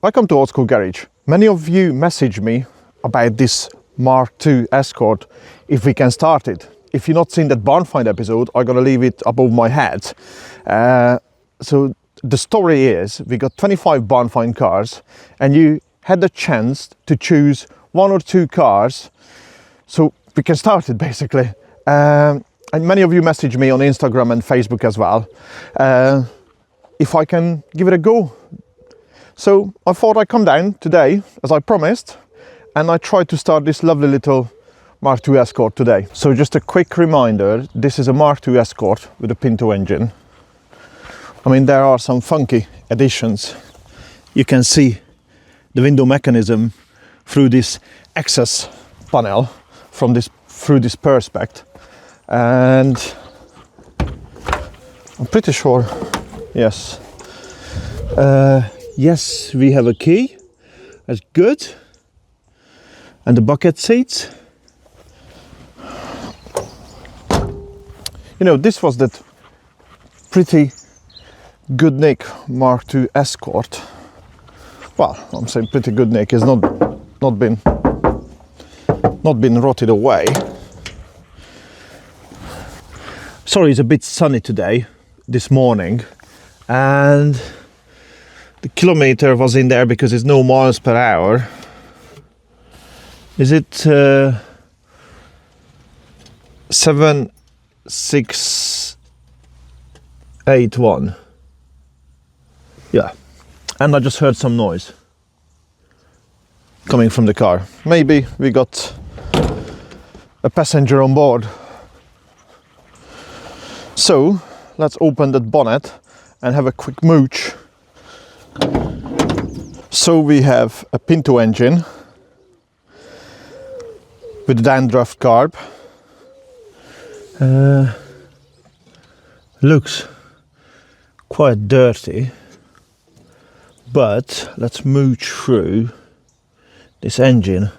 Welcome to Old School Garage. Many of you messaged me about this Mark II Escort, if we can start it. If you've not seen that barn find episode, I'm gonna leave it above my head. So the story is, we got 25 barn find cars and you had the chance to choose one or two cars, so we can start it basically. And many of you messaged me on Instagram and Facebook as well, if I can give it a go. So I thought I'd come down today, as I promised, and I tried to start this lovely little Mark II Escort today. So just a quick reminder, this is a Mark II Escort with a Pinto engine. I mean, there are some funky additions. You can see the window mechanism through this access panel through this perspex. And I'm pretty sure, yes. Yes, we have a key, that's good. And the bucket seats. You know, this was that pretty good nick Mark II Escort. Well, I'm saying pretty good nick, it's not been rotted away. Sorry, it's a bit sunny today, this morning, and the kilometer was in there because it's no miles per hour. Is it 7681? Yeah. And I just heard some noise coming from the car. Maybe we got a passenger on board. So let's open that bonnet and have a quick mooch. So we have a Pinto engine with a dandruff carb. Looks quite dirty, but let's mooch through this engine.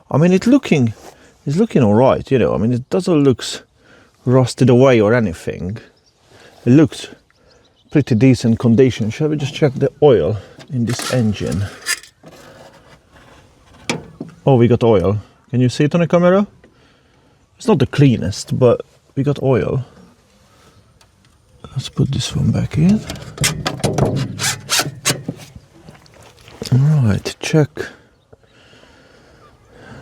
I mean, it's looking all right, you know. I mean, it doesn't look rusted away or anything. It looks pretty decent condition. Shall we just check the oil in this engine? Oh, we got oil. Can you see it on the camera? It's not the cleanest, but we got oil. Let's put this one back in. Right, check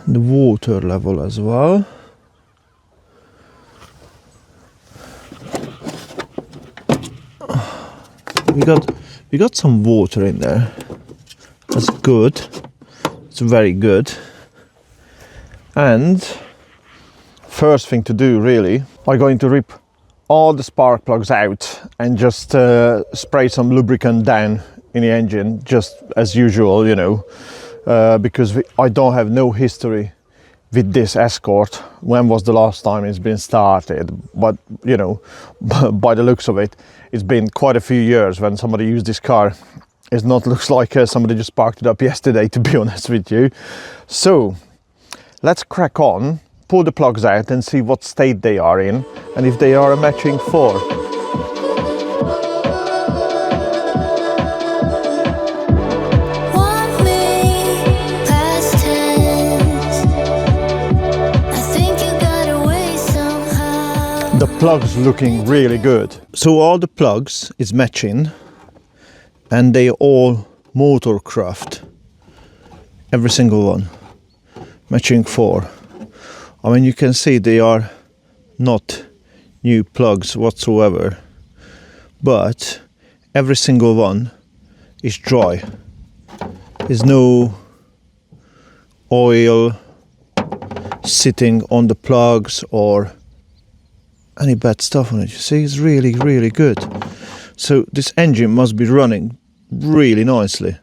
the water level as well. We got some water in there. That's good. It's very good. And first thing to do, really, I'm going to rip all the spark plugs out and just spray some lubricant down in the engine, just as usual, you know, because I don't have no history with this Escort. When was the last time it's been started? But you know, by the looks of it, it's been quite a few years when somebody used this car. It not looks like somebody just parked it up yesterday, to be honest with you. So let's crack on, pull the plugs out and see what state they are in and if they are a matching 4. The plugs looking really good. So all the plugs is matching and they all Motorcraft. Every single one. Matching 4. I mean, you can see they are not new plugs whatsoever, but every single one is dry. There's no oil sitting on the plugs or any bad stuff on it. You see, it's really, really good. So this engine must be running really nicely.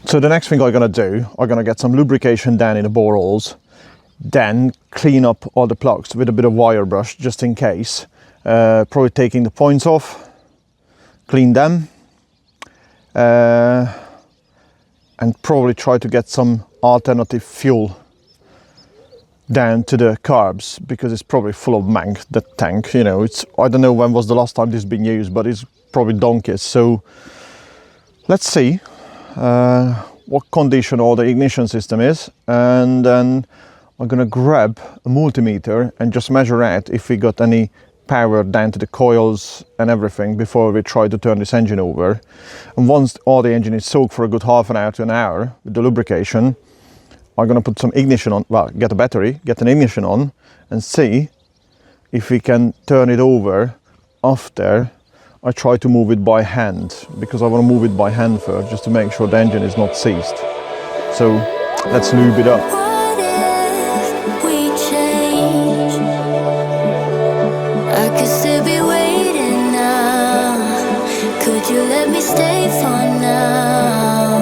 So the next thing I'm gonna do, I'm gonna get some lubrication down in the bore holes, then clean up all the plugs with a bit of wire brush just in case. Probably taking the points off, clean them, and probably try to get some alternative fuel down to the carbs, because it's probably full of mank, that tank, you know. It's, I don't know when was the last time this has been used, but it's probably donkeys. So let's see. what condition all the ignition system is, and then I'm gonna grab a multimeter and just measure out if we got any power down to the coils and everything before we try to turn this engine over. And once all the engine is soaked for a good half an hour to an hour with the lubrication, I'm gonna put some ignition on, well, get a battery, get an ignition on, and see if we can turn it over after I try to move it by hand, because I want to move it by hand first just to make sure the engine is not seized. So let's lube it up. What if we change? I could still be waiting now. Could you let me stay for now?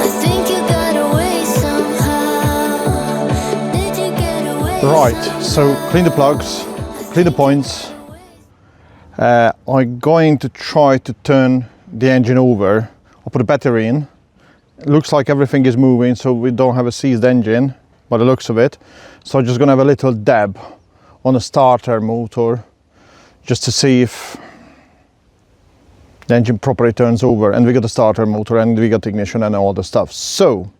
I think you got away somehow. Did you get away? Right, so clean the plugs, clean the points. I'm going to try to turn the engine over. I'll put a battery in. It looks like everything is moving, so we don't have a seized engine by the looks of it. So I'm just gonna have a little dab on the starter motor just to see if the engine properly turns over. And we got the starter motor and we got ignition and all the stuff. So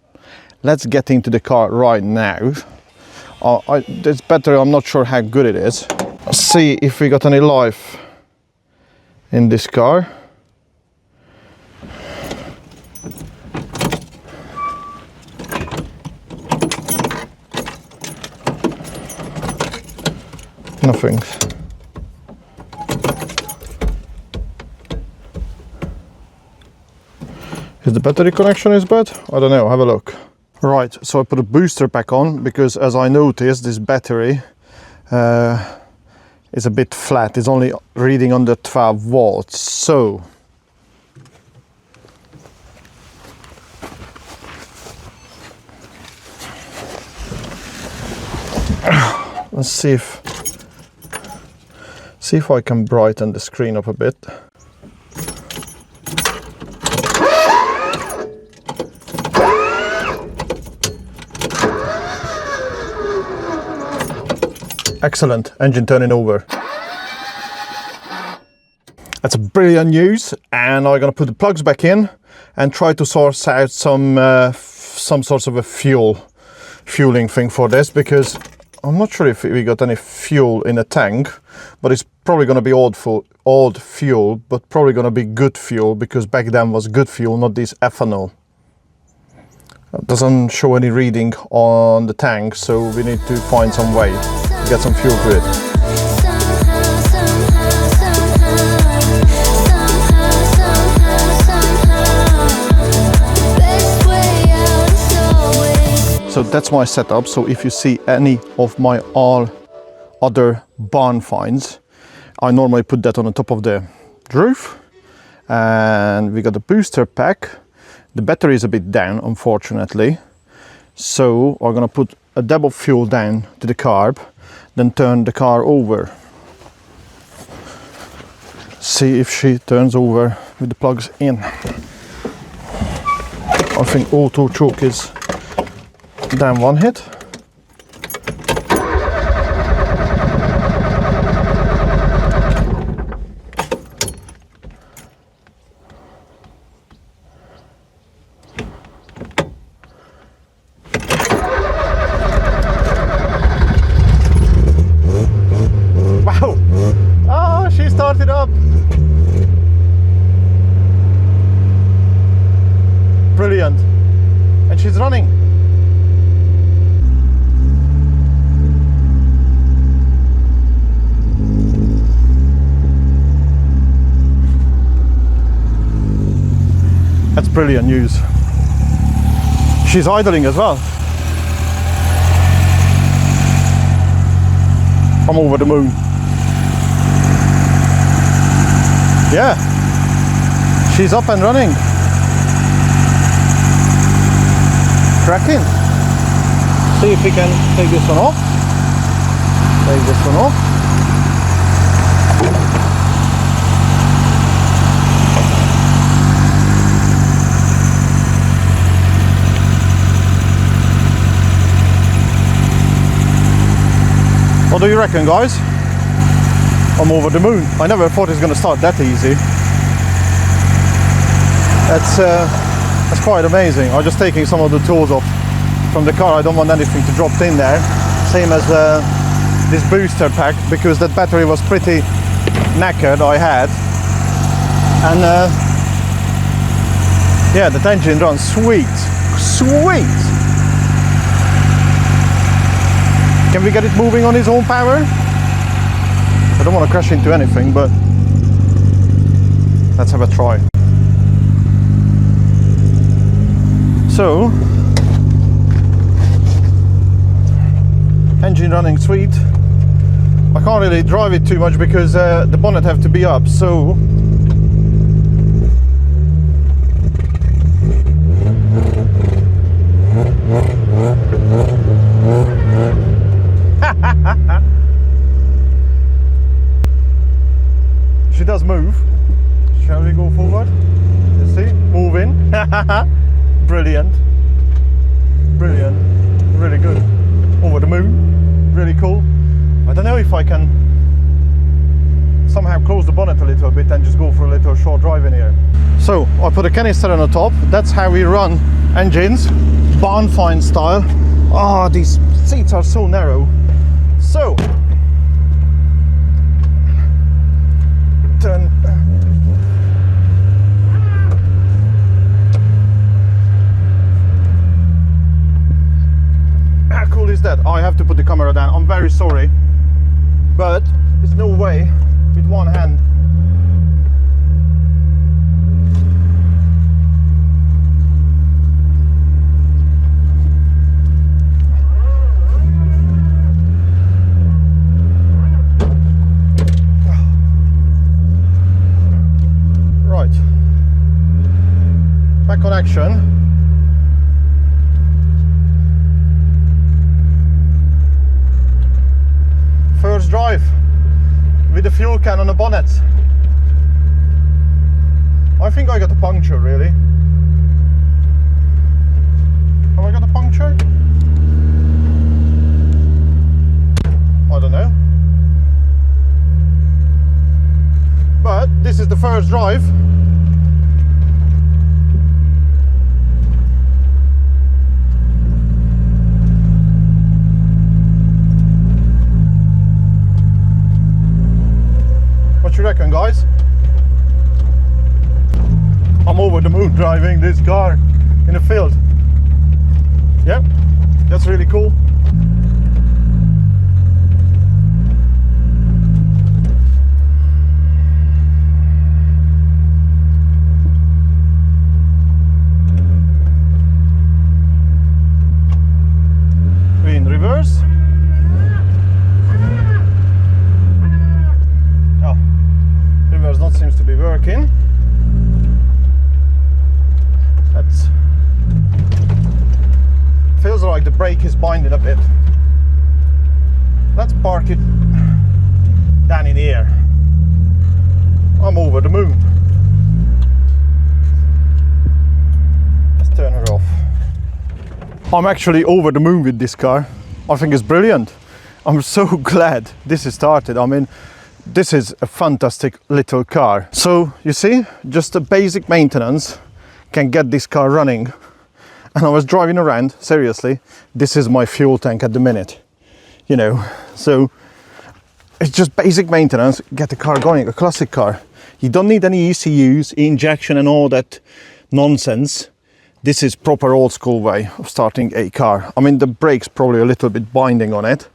let's get into the car right now. It's better, I'm not sure how good it is. Let's see if we got any life in this car. Nothing. Is the battery connection is bad? I don't know, have a look. Right, so I put a booster pack on because as I noticed this battery is a bit flat. It's only reading under 12 volts. So let's see if I can brighten the screen up a bit. Excellent, engine turning over. That's brilliant news, and I'm gonna put the plugs back in and try to source out some sort of a fueling thing for this, because I'm not sure if we got any fuel in the tank, but it's probably gonna be old fuel, but probably gonna be good fuel, because back then was good fuel, not this ethanol. It doesn't show any reading on the tank, so we need to find some way to get some fuel to it. So that's my setup. So if you see any of my all other barn finds, I normally put that on the top of the roof. And we got a booster pack. The battery is a bit down, unfortunately. So I'm gonna put a dab of fuel down to the carb, then turn the car over. See if she turns over with the plugs in. I think auto choke is down one hit. Wow! Oh, she started up. Brilliant. And she's running. That's brilliant news. She's idling as well. I'm over the moon. Yeah, she's up and running. Cracking. See if we can take this one off. Take this one off. What do you reckon, guys? I'm over the moon. I never thought it's going to start that easy. That's quite amazing. I'm just taking some of the tools off from the car. I don't want anything to drop in there. Same as this booster pack, because that battery was pretty knackered I had. And yeah, that engine runs sweet. Sweet! Can we get it moving on its own power? I don't want to crash into anything, but let's have a try. So, engine running sweet. I can't really drive it too much because the bonnet have to be up, so she does move. Shall we go forward? You see, moving. Brilliant, brilliant, really good. Over the moon, really cool. I don't know if I can somehow close the bonnet a little bit and just go for a little short drive in here. So I put a canister on the top. That's how we run engines, barn find style. Ah, these seats are so narrow. So turn. How cool is that? I have to put the camera down. I'm very sorry, but there's no way with one hand. Right, back on action. First drive with the fuel can on the bonnet. I think I got a puncture, really. Have I got a puncture? I don't know. But this is the first drive. What you reckon, guys? I'm over the moon driving this car in the field. Yeah, that's really cool. In reverse. Reverse not seems to be working. That feels like the brake is binding a bit. Let's park it down in here. I'm over the moon. Let's turn her off. I'm actually over the moon with this car. I think it's brilliant. I'm so glad this is started. I mean, this is a fantastic little car. So you see, just a basic maintenance can get this car running. And I was driving around, seriously, this is my fuel tank at the minute, you know. So it's just basic maintenance, get the car going, a classic car. You don't need any ECUs, injection and all that nonsense. This is proper old school way of starting a car. I mean, the brake's probably a little bit binding on it,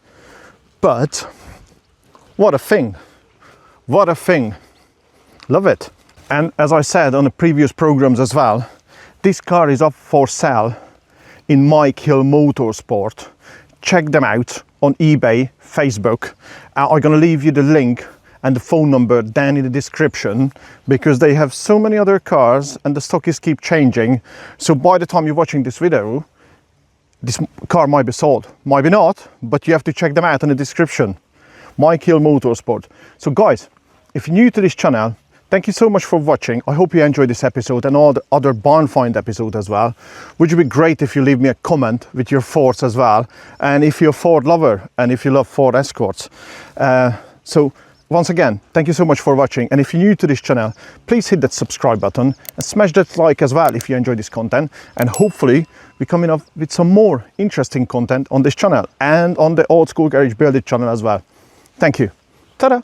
but what a thing. What a thing. Love it. And as I said on the previous programs as well, this car is up for sale in Mike Hill Motorsport. Check them out on eBay, Facebook. I'm gonna leave you the link and the phone number down in the description, because they have so many other cars and the stock is keep changing. So by the time you're watching this video, this car might be sold, might be not, but you have to check them out in the description. Mike Hill Motorsport. So guys, if you're new to this channel, thank you so much for watching. I hope you enjoyed this episode and all the other barn find episodes as well. Would you be great if you leave me a comment with your thoughts as well, and if you're a Ford lover and if you love Ford Escorts. So once again, thank you so much for watching, and if you're new to this channel, please hit that subscribe button and smash that like as well if you enjoy this content, and hopefully we're coming up with some more interesting content on this channel and on the Old School Garage Build It channel as well. Thank you. Ta-da!